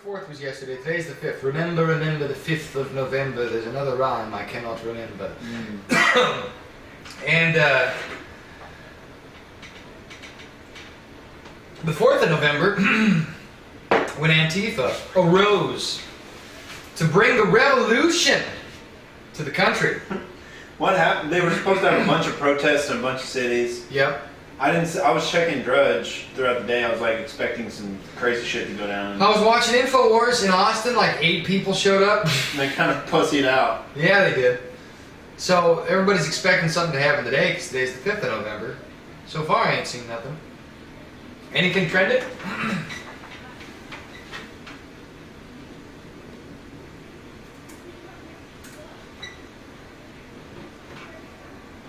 4th was yesterday. Today's the 5th. Remember the 5th of November. There's another rhyme I cannot remember. And the 4th of November, when Antifa arose to bring the revolution to the country. What happened? They were supposed to have a bunch of protests in a bunch of cities. Yep. I was checking Drudge throughout the day. I was like expecting some crazy shit to go down. I was watching InfoWars in Austin. Like 8 people showed up. And they kind of pussied out. Yeah, they did. So everybody's expecting something to happen today because today's the 5th of November. So far, I ain't seen nothing. Anything trended?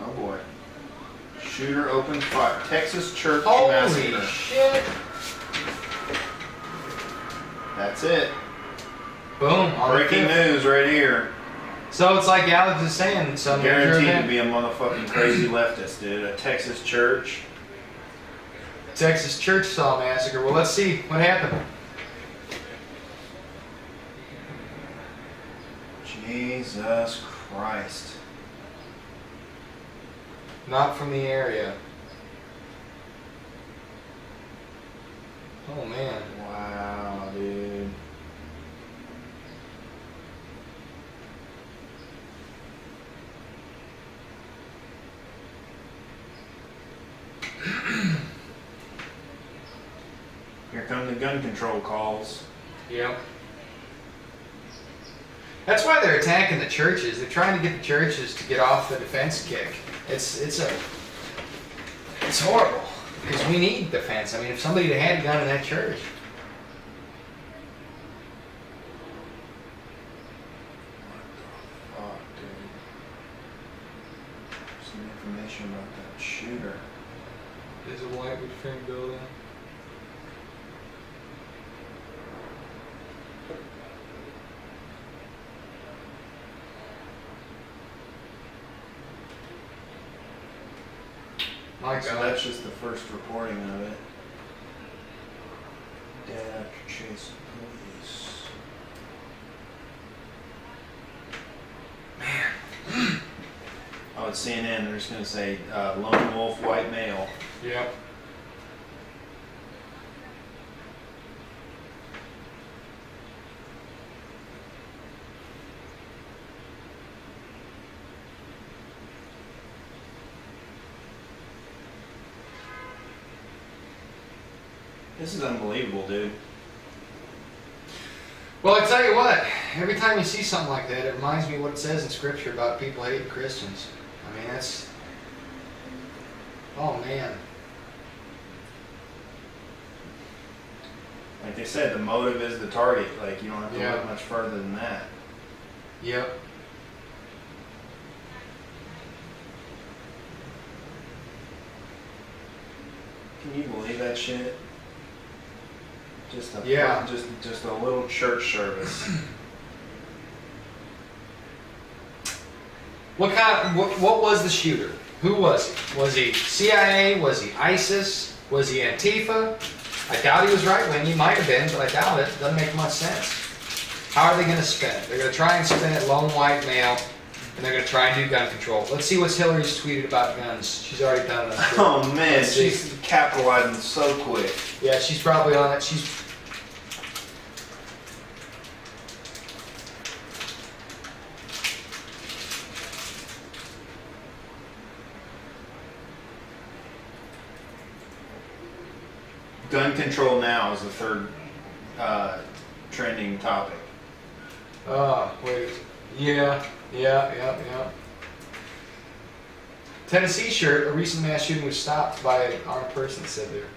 Oh boy. Shooter opened fire. Texas church Holy massacre. shit. That's it. Boom. Breaking news right here. So it's like Alex is saying, some Guaranteed to be a motherfucking crazy leftist, dude. A Texas church. Texas church saw a massacre. Well, let's see what happened. Jesus Christ. Not from the area. Oh man. Wow, dude. Here come the gun control calls. Yep. That's why they're attacking the churches. They're trying to get the churches to get off the defense kick. It's horrible because we need defense. I mean, if somebody had a gun in that church. What the fuck, dude? Some information about that shooter. There's a white wood frame building. My God. So that's just the first reporting of it. Dead after chase police. Man. Oh, it's CNN. They're just going to say lone wolf white male. Yep. This is unbelievable, dude. Well, I tell you what, every time you see something like that, it reminds me of what it says in Scripture about people hating Christians. I mean, that's... Oh, man. Like they said, the motive is the target. Like, you don't have to Yeah. look much further than that. Yep. Can you believe that shit? Just a Yeah. just a little church service. What was the shooter? Who was he? Was he CIA? Was he ISIS? Was he Antifa? I doubt he was right-wing. He might have been, but I doubt it. Doesn't make much sense. How are they going to spin it? They're going to try and spin it lone white male, and they're going to try and do gun control. Let's see what Hillary's tweeted about guns. She's already done that. Oh man, she's capitalizing so quick. Yeah, she's probably on it. She's... Gun control now is the third trending topic. Wait. Yeah. Tennessee shirt, a recent mass shooting was stopped by an armed person, said there.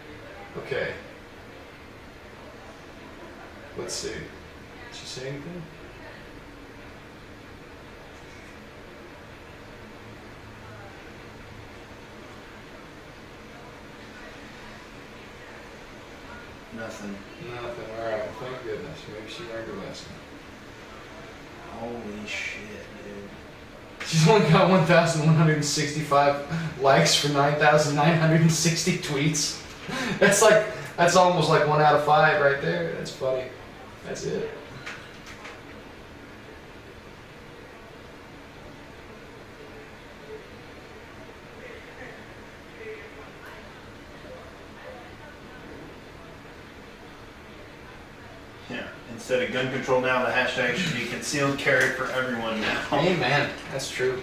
Okay. Let's see. Did she say anything? Nothing. Nothing. Alright, thank goodness. Maybe she learned her lesson. Holy shit, dude. She's only got 1,165 likes for 9,960 tweets. That's almost like 1 out of 5 right there. That's funny. That's it. Yeah. Instead of gun control now, the hashtag should be concealed carry for everyone now. Amen. That's true.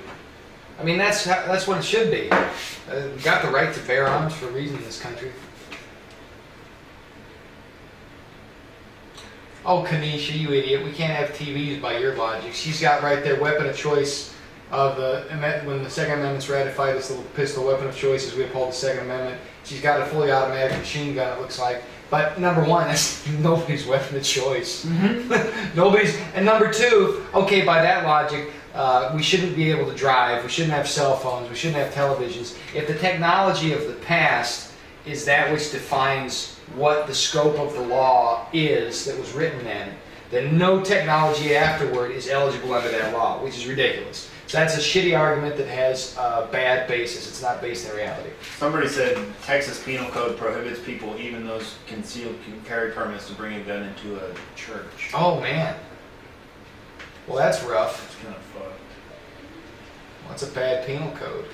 I mean, that's what it should be. We got the right to bear arms for a reason in this country. Oh, Kanisha, you idiot. We can't have TVs by your logic. She's got right there weapon of choice of when the Second Amendment's ratified, this little pistol weapon of choice as we uphold the Second Amendment. She's got a fully automatic machine gun, it looks like. But number one, that's nobody's weapon of choice. Mm-hmm. Nobody's. And number two, okay, by that logic, we shouldn't be able to drive. We shouldn't have cell phones. We shouldn't have televisions. If the technology of the past is that which defines what the scope of the law is that was written then no technology afterward is eligible under that law, which is ridiculous. So that's a shitty argument that has a bad basis. It's not based in reality. Somebody said Texas Penal Code prohibits people, even those concealed carry permits, to bring a gun into a church. Oh, man. Well, that's rough. It's kind of fucked. What's a bad penal code?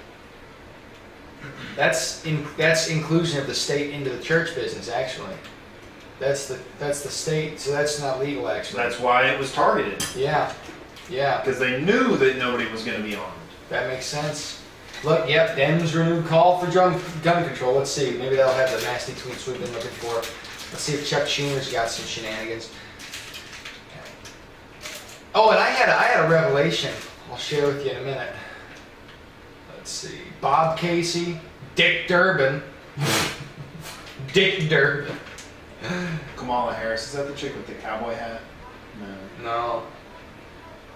That's inclusion of the state into the church business, actually. That's the state, so that's not legal, actually. That's why it was targeted. Yeah. Yeah. Because they knew that nobody was going to be armed. That makes sense. Look, yep, Dems renewed call for gun control. Let's see. Maybe that'll have the nasty tweets we've been looking for. Let's see if Chuck Schumer's got some shenanigans. Oh, and I had a revelation I'll share with you in a minute. Let's see. Bob Casey, Dick Durbin. Dick Durbin. Kamala Harris, is that the chick with the cowboy hat? No.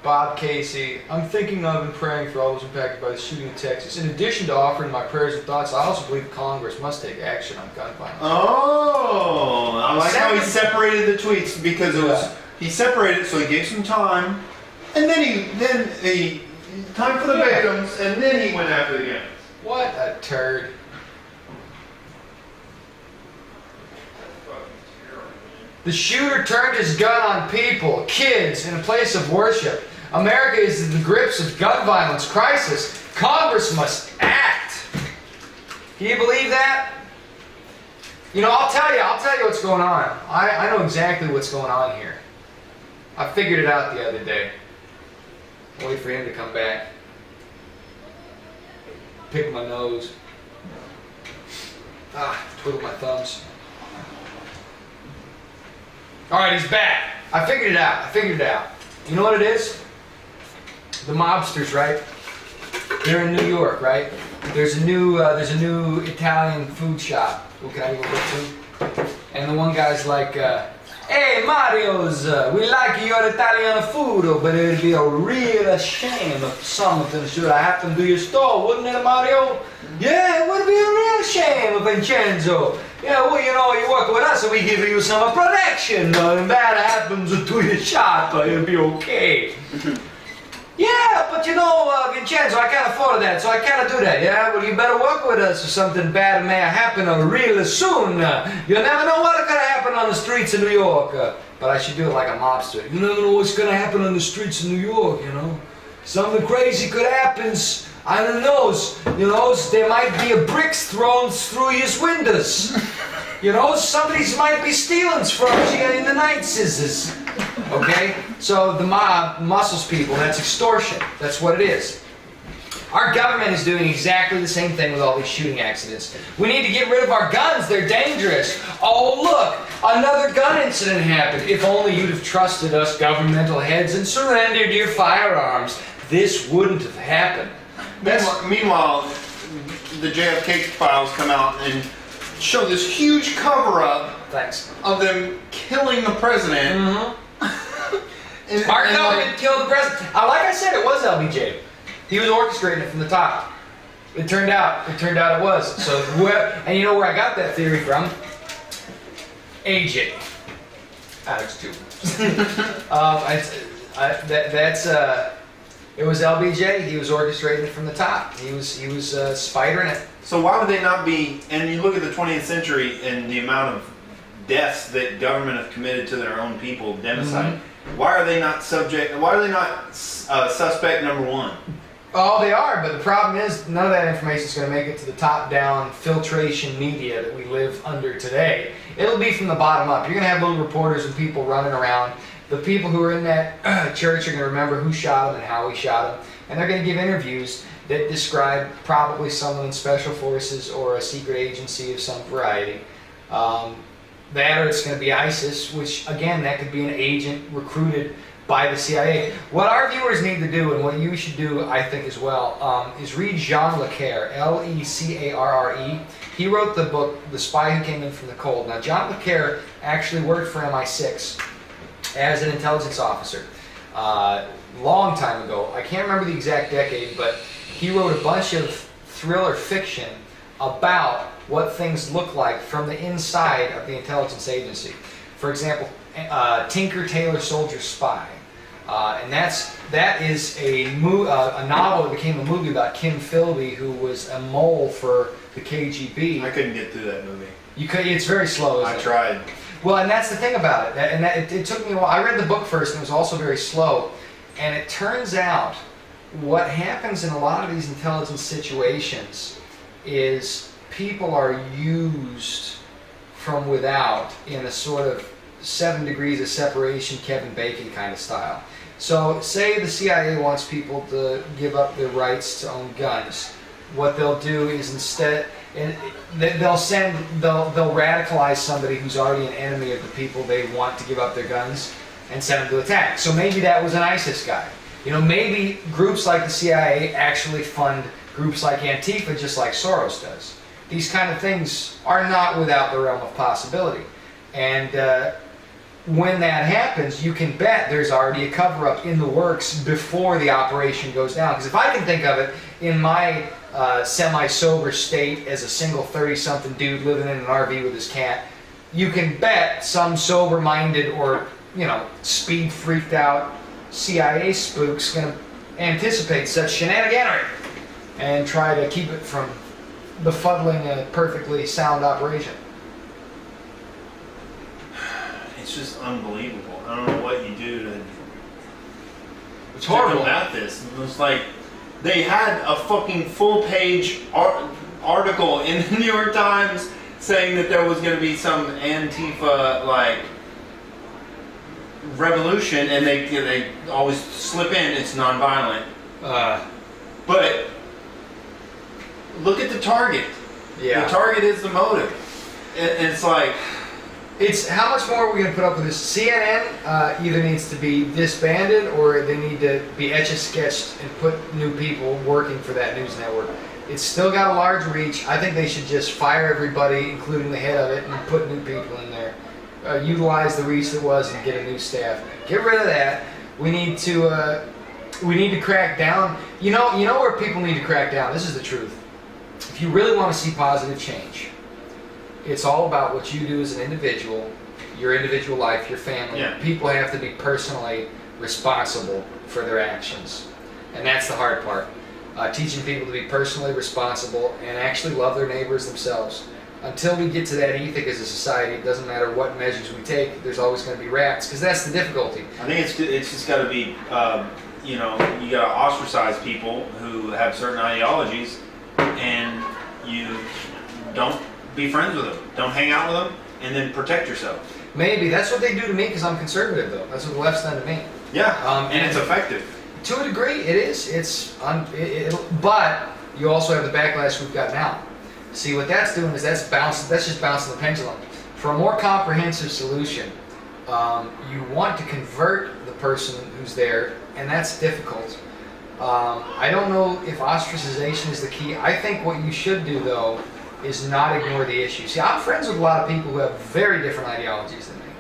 Bob Casey, I'm thinking of and praying for all those impacted by the shooting in Texas. In addition to offering my prayers and thoughts, I also believe Congress must take action on gun violence. Oh, I like how he separated the tweets because it was he separated, so he gave some time, and then he time for the victims, and then he went after the guns. What a turd. The shooter turned his gun on people, kids, in a place of worship. America is in the grips of gun violence crisis. Congress must act. Can you believe that? You know, I'll tell you what's going on. I know exactly what's going on here. I figured it out the other day. I'll wait for him to come back. Pick my nose. Twiddle my thumbs. Alright, he's back. I figured it out. You know what it is? The mobsters, right? They're in New York, right? There's a new Italian food shop. Who can I go to? And the one guy's like, hey Mario's, we like your Italian food, but it'd be a real shame if something should happen to your store, wouldn't it, Mario? Yeah, it would be a real shame, Vincenzo. Yeah, well, you know, you work with us and we give you some protection. If that happens to your shop, it'll be okay. Yeah, but you know, Vincenzo, I can't afford that, so I can't do that. Yeah, well, you better work with us or something bad may happen real soon. You never know what's going to happen on the streets of New York. But I should do it like a mobster. You never know what's going to happen on the streets of New York, you know. Something crazy could happen. I don't know, you know, there might be a bricks thrown through his windows. You know, somebody might be stealing from you in the night scissors. Okay? So the mob muscles people, that's extortion. That's what it is. Our government is doing exactly the same thing with all these shooting accidents. We need to get rid of our guns, they're dangerous. Oh look, another gun incident happened. If only you'd have trusted us governmental heads and surrendered your firearms, this wouldn't have happened. Meanwhile, the JFK files come out and show this huge cover-up of them killing the president. Mm-hmm. Our government killed the president. Like I said, it was LBJ. He was orchestrating it from the top. It turned out it was. So, and you know where I got that theory from? AJ. Alex too. It was LBJ. He was orchestrating it from the top. He was spidering it. So why would they not be? And you look at the 20th century and the amount of deaths that government have committed to their own people, genocide. Why are they not suspect number one? Oh, they are, but the problem is none of that information is going to make it to the top-down filtration media that we live under today. It'll be from the bottom up. You're going to have little reporters and people running around. The people who are in that church are going to remember who shot them and how he shot them, and they're going to give interviews that describe probably someone in special forces or a secret agency of some variety. That or it's going to be ISIS, which again, that could be an agent recruited by the CIA. What our viewers need to do, and what you should do, I think, as well, is read Jean Le Carre, L-E-C-A-R-R-E. He wrote the book, The Spy Who Came In From the Cold. Now, Jean Le Carre actually worked for MI6 as an intelligence officer. Long time ago. I can't remember the exact decade, but he wrote a bunch of thriller fiction about what things look like from the inside of the intelligence agency. For example, Tinker, Tailor, Soldier, Spy. And that is a novel that became a movie about Kim Philby, who was a mole for the KGB. I couldn't get through that movie. You could. It's very slow. I tried. Well, and that's the thing about it. It took me a while. I read the book first, and it was also very slow. And it turns out what happens in a lot of these intelligence situations is people are used from without in a sort of 7 degrees of separation, Kevin Bacon kind of style. So say the CIA wants people to give up their rights to own guns. What they'll do is instead, they'll radicalize somebody who's already an enemy of the people they want to give up their guns and send them to attack. So maybe that was an ISIS guy. You know, maybe groups like the CIA actually fund groups like Antifa just like Soros does. These kind of things are not without the realm of possibility. And when that happens, you can bet there's already a cover-up in the works before the operation goes down. Because if I can think of it in my semi-sober state as a single 30-something dude living in an RV with his cat, you can bet some sober-minded or, you know, speed-freaked-out CIA spook's going to anticipate such shenaniganery and try to keep it from befuddling a perfectly sound operation. It's just unbelievable. I don't know what you do to combat this. It was like they had a fucking full-page article in the New York Times saying that there was going to be some Antifa like revolution, and they always slip in it's nonviolent. But look at the target. Yeah. The target is the motive. And it's like, it's how much more are we going to put up with this? CNN either needs to be disbanded or they need to be etch-a-sketched and put new people working for that news network. It's still got a large reach. I think they should just fire everybody, including the head of it, and put new people in there. Utilize the reach that was and get a new staff. Get rid of that. We need to crack down. You know where people need to crack down. This is the truth. If you really want to see positive change, it's all about what you do as an individual, your individual life, your family. Yeah. People have to be personally responsible for their actions. And that's the hard part. Teaching people to be personally responsible and actually love their neighbors themselves. Until we get to that ethic as a society, it doesn't matter what measures we take, there's always going to be rats, because that's the difficulty. I think it's just got to be, you know, you got to ostracize people who have certain ideologies, and you don't be friends with them. Don't hang out with them, and then protect yourself. Maybe. That's what they do to me because I'm conservative, though. That's what the left's done to me. Yeah, and it's effective. To a degree, it is. But you also have the backlash we've got now. See, what that's doing is that's just bouncing the pendulum. For a more comprehensive solution, you want to convert the person who's there, and that's difficult. I don't know if ostracization is the key. I think what you should do, though, is not ignore the issue. See, I'm friends with a lot of people who have very different ideologies than me.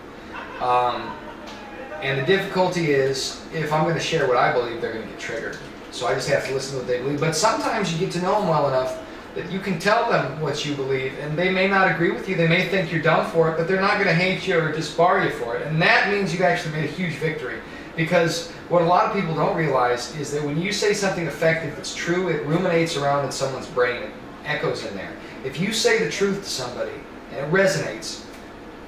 And the difficulty is, if I'm going to share what I believe, they're going to get triggered. So I just have to listen to what they believe. But sometimes you get to know them well enough that you can tell them what you believe, and they may not agree with you. They may think you're dumb for it, but they're not going to hate you or disbar you for it. And that means you've actually made a huge victory. Because what a lot of people don't realize is that when you say something effective that's true, it ruminates around in someone's brain. It echoes in there. If you say the truth to somebody and it resonates,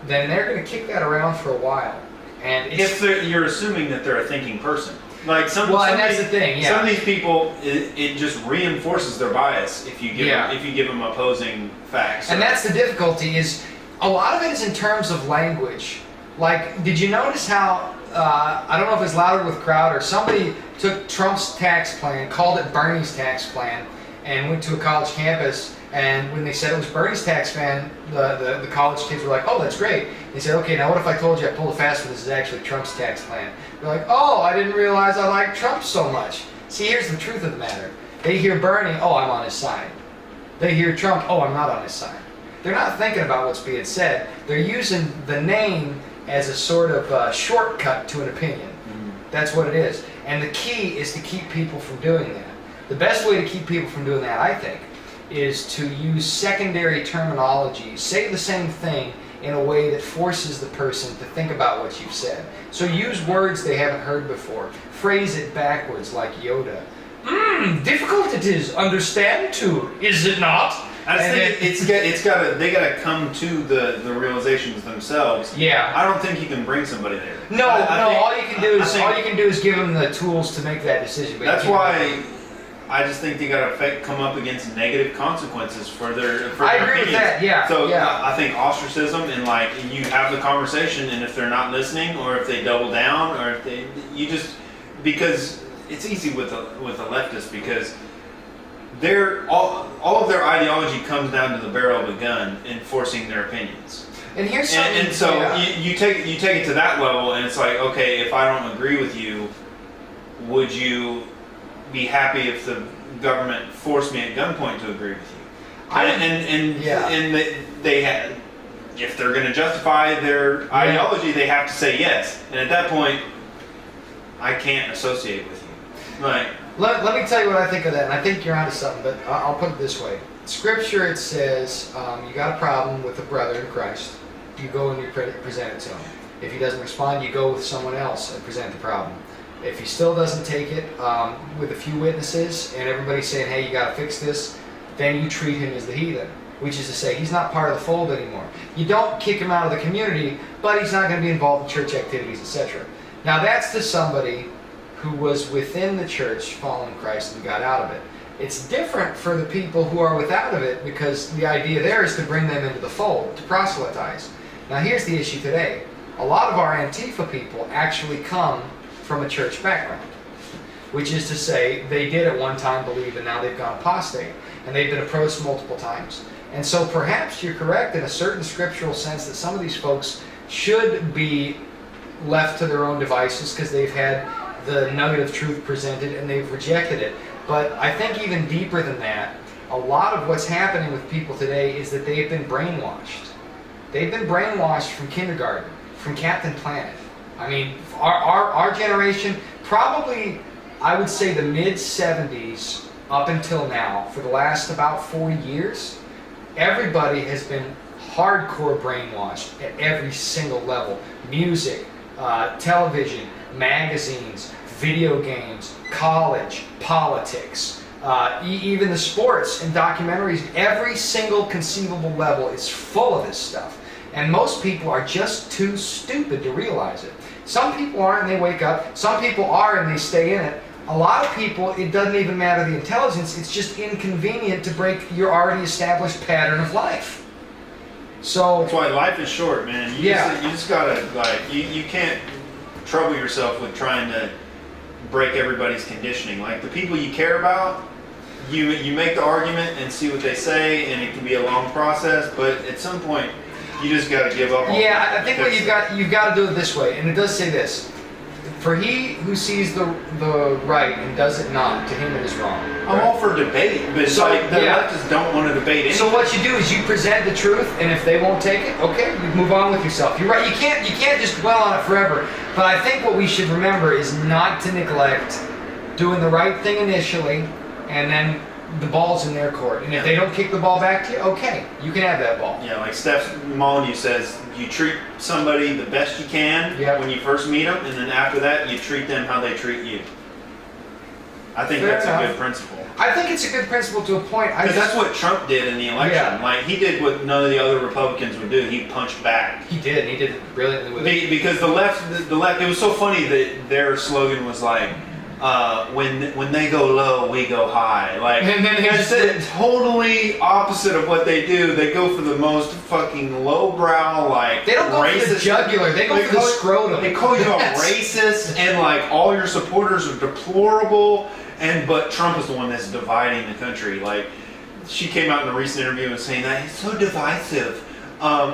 then they're going to kick that around for a while. And if you're assuming that they're a thinking person. Like and that's the thing. Yeah. Some of these people, it just reinforces their bias if you give them opposing facts. And that's the difficulty. Is a lot of it is in terms of language. Like, did you notice how I don't know if it's Louder with Crowder, somebody took Trump's tax plan, called it Bernie's tax plan, and went to a college campus. And when they said it was Bernie's tax plan, the college kids were like, "Oh, that's great." They said, "Okay, now what if I told you I pulled a fast one? This is actually Trump's tax plan." They're like, "Oh, I didn't realize I like Trump so much." See, here's the truth of the matter. They hear Bernie, "Oh, I'm on his side." They hear Trump, "Oh, I'm not on his side." They're not thinking about what's being said. They're using the name as a sort of shortcut to an opinion. That's what it is. And the key is to keep people from doing that. The best way to keep people from doing that, I think, is to use secondary terminology, say the same thing in a way that forces the person to think about what you've said. So use words they haven't heard before. Phrase it backwards like Yoda. Difficult it is, understand too, is it not? I just think they gotta come to the realizations themselves. Yeah. I don't think you can bring somebody there. No, all you can do is give them the tools to make that decision. That's why I just think they gotta come up against negative consequences for their I agree with that. Yeah. So yeah. I think ostracism and you have the conversation, and if they're not listening, or if they double down, or if because it's easy with the leftists, because all of their ideology comes down to the barrel of a gun enforcing their opinions. And here's something. And so you take it to that level, and it's like, okay, if I don't agree with you, would you be happy if the government forced me at gunpoint to agree with you? And they had, if they're going to justify their ideology, they have to say yes. And at that point, I can't associate with you. Like, let me tell you what I think of that, and I think you're onto something, but I'll put it this way. Scripture, it says, you got a problem with a brother in Christ, you go and you present it to him. If he doesn't respond, you go with someone else and present the problem. If he still doesn't take it with a few witnesses and everybody's saying, hey, you got to fix this, then you treat him as the heathen, which is to say he's not part of the fold anymore. You don't kick him out of the community, but he's not going to be involved in church activities, etc. Now that's to somebody who was within the church following Christ and got out of it. It's different for the people who are without of it, because the idea there is to bring them into the fold, to proselytize. Now here's the issue today. A lot of our Antifa people actually come from a church background, which is to say they did at one time believe and now they've gone apostate, and they've been approached multiple times. And so perhaps you're correct in a certain scriptural sense that some of these folks should be left to their own devices because they've had the nugget of truth presented and they've rejected it. But I think even deeper than that, a lot of what's happening with people today is that they've been brainwashed. They've been brainwashed from kindergarten, from Captain Planet. I mean, our generation, probably, I would say the mid-70s up until now, for the last about 40 years, everybody has been hardcore brainwashed at every single level. Music, television, magazines, video games, college, politics, even the sports and documentaries. Every single conceivable level is full of this stuff. And most people are just too stupid to realize it. Some people aren't and they wake up. Some people are and they stay in it. A lot of people, it doesn't even matter the intelligence. It's just inconvenient to break your already established pattern of life. So that's why life is short, man. You just gotta, you can't trouble yourself with trying to break everybody's conditioning. Like, the people you care about, you make the argument and see what they say, and it can be a long process, but at some point you just got to give up on it. I think what you've got to do it this way, and it does say this: for he who sees the right and does it not, to him it is wrong. I'm all for debate, but it's like the leftists don't want to debate anything. So what you do is you present the truth, and if they won't take it, okay, you move on with yourself. You're right. You can't just dwell on it forever. But I think what we should remember is not to neglect doing the right thing initially, and then the ball's in their court. And if they don't kick the ball back to you, okay, you can have that ball. Yeah, like Steph Molyneux says, you treat somebody the best you can when you first meet them, and then after that, you treat them how they treat you. I think that's a good principle. I think it's a good principle to a point. Because that's what Trump did in the election. Yeah. Like, he did what none of the other Republicans would do. He punched back. He did. He did it brilliantly with it. Because the left, it was so funny that their slogan was like, when they go low, we go high. Like, and then it's totally opposite of what they do. They go for the most fucking lowbrow, like, they don't go racist. for the jugular. They go for the scrotum. They call you a racist, and like all your supporters are deplorable. But Trump is the one that's dividing the country. Like, she came out in a recent interview and saying that he's so divisive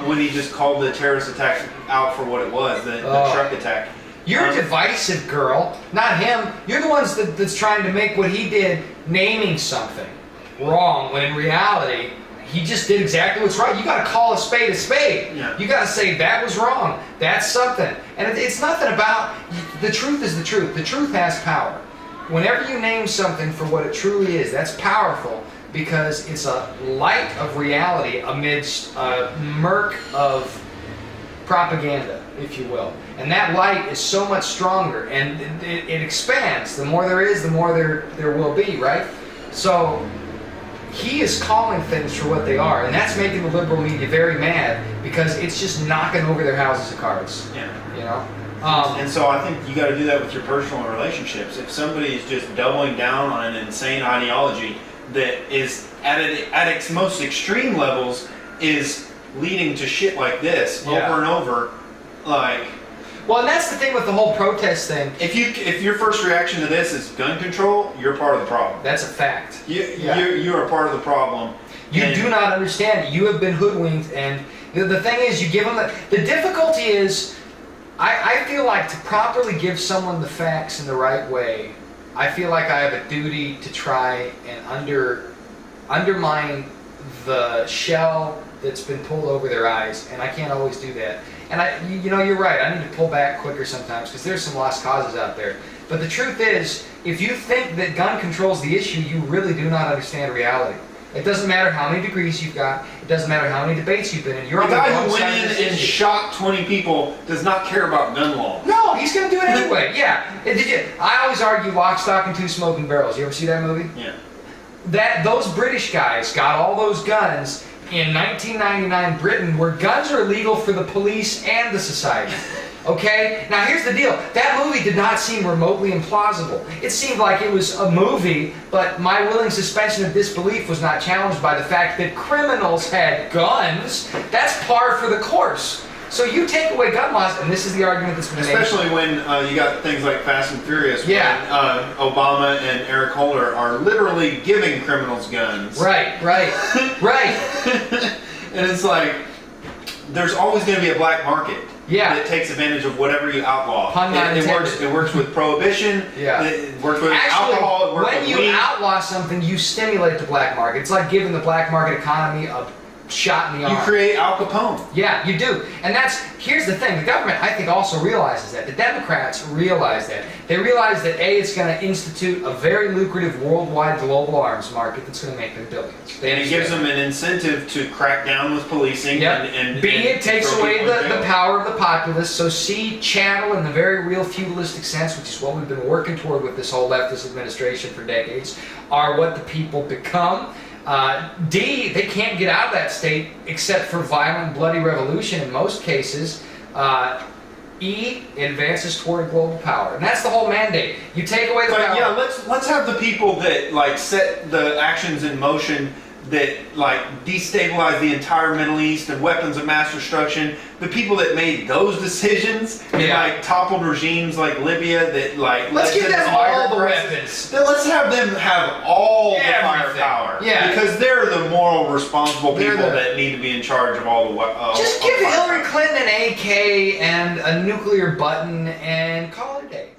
when he just called the terrorist attack out for what it was, the truck attack. You're divisive, girl, not him. You're the ones that's trying to make what he did, naming something wrong, when in reality, he just did exactly what's right. You got to call a spade a spade. Yeah. You got to say that was wrong. That's something. And it's nothing about, the truth is the truth. The truth has power. Whenever you name something for what it truly is, that's powerful because it's a light of reality amidst a murk of propaganda, if you will. And that light is so much stronger, and it expands. The more there is, the more there will be, right? So he is calling things for what they are, and that's making the liberal media very mad because it's just knocking over their houses of cards. Yeah. You know? And so I think you got to do that with your personal relationships. If somebody is just doubling down on an insane ideology that is at its most extreme levels is leading to shit like this over and over, like. Well, and that's the thing with the whole protest thing. If your first reaction to this is gun control, you're part of the problem. That's a fact. You are part of the problem. You do not understand it. You have been hoodwinked, and the thing is, you give them the difficulty is. I feel like to properly give someone the facts in the right way, I feel like I have a duty to try and undermine the shell that's been pulled over their eyes, and I can't always do that. And you're right, I need to pull back quicker sometimes because there's some lost causes out there. But the truth is, if you think that gun control's the issue, you really do not understand reality. It doesn't matter how many degrees you've got. It doesn't matter how many debates you've been in. You're the on the guy wrong who went side of in this and issue. shot 20 people does not care about gun law. No, he's going to do it anyway. Yeah. I always argue Lock, Stock, and Two Smoking Barrels. You ever see that movie? Yeah. Those British guys got all those guns in 1999 Britain, where guns are illegal for the police and the society. Okay? Now here's the deal. That movie did not seem remotely implausible. It seemed like it was a movie, but my willing suspension of disbelief was not challenged by the fact that criminals had guns. That's par for the course. So you take away gun laws, and this is the argument that's been made. Especially when you got things like Fast and Furious, when Obama and Eric Holder are literally giving criminals guns. Right. And it's like, there's always going to be a black market. Yeah. That takes advantage of whatever you outlaw. It works with prohibition. Yeah. It works with alcohol. It works when with you weed. outlaw something, you stimulate the black market. It's like giving the black market economy a shot in the arm. You create Al Capone. Yeah, you do. And here's the thing. The government, I think, also realizes that. The Democrats realize that. They realize that, A, it's going to institute a very lucrative worldwide global arms market that's going to make them billions. And it gives them an incentive to crack down with policing. Yep. And B, it takes away the power of the populace. So C, chattel in the very real feudalistic sense, which is what we've been working toward with this whole leftist administration for decades, are what the people become. D, they can't get out of that state except for violent, bloody revolution in most cases. E, it advances toward global power. And that's the whole mandate. You take away the power. Yeah, let's have the people that like set the actions in motion that like destabilize the entire Middle East and weapons of mass destruction. The people that made those decisions and like toppled regimes like Libya that like let's give them all the weapons. Let's have them have all the firepower. Yeah, because they're the moral responsible people that need to be in charge of all the just give Hillary Clinton an AK and a nuclear button and call it a day.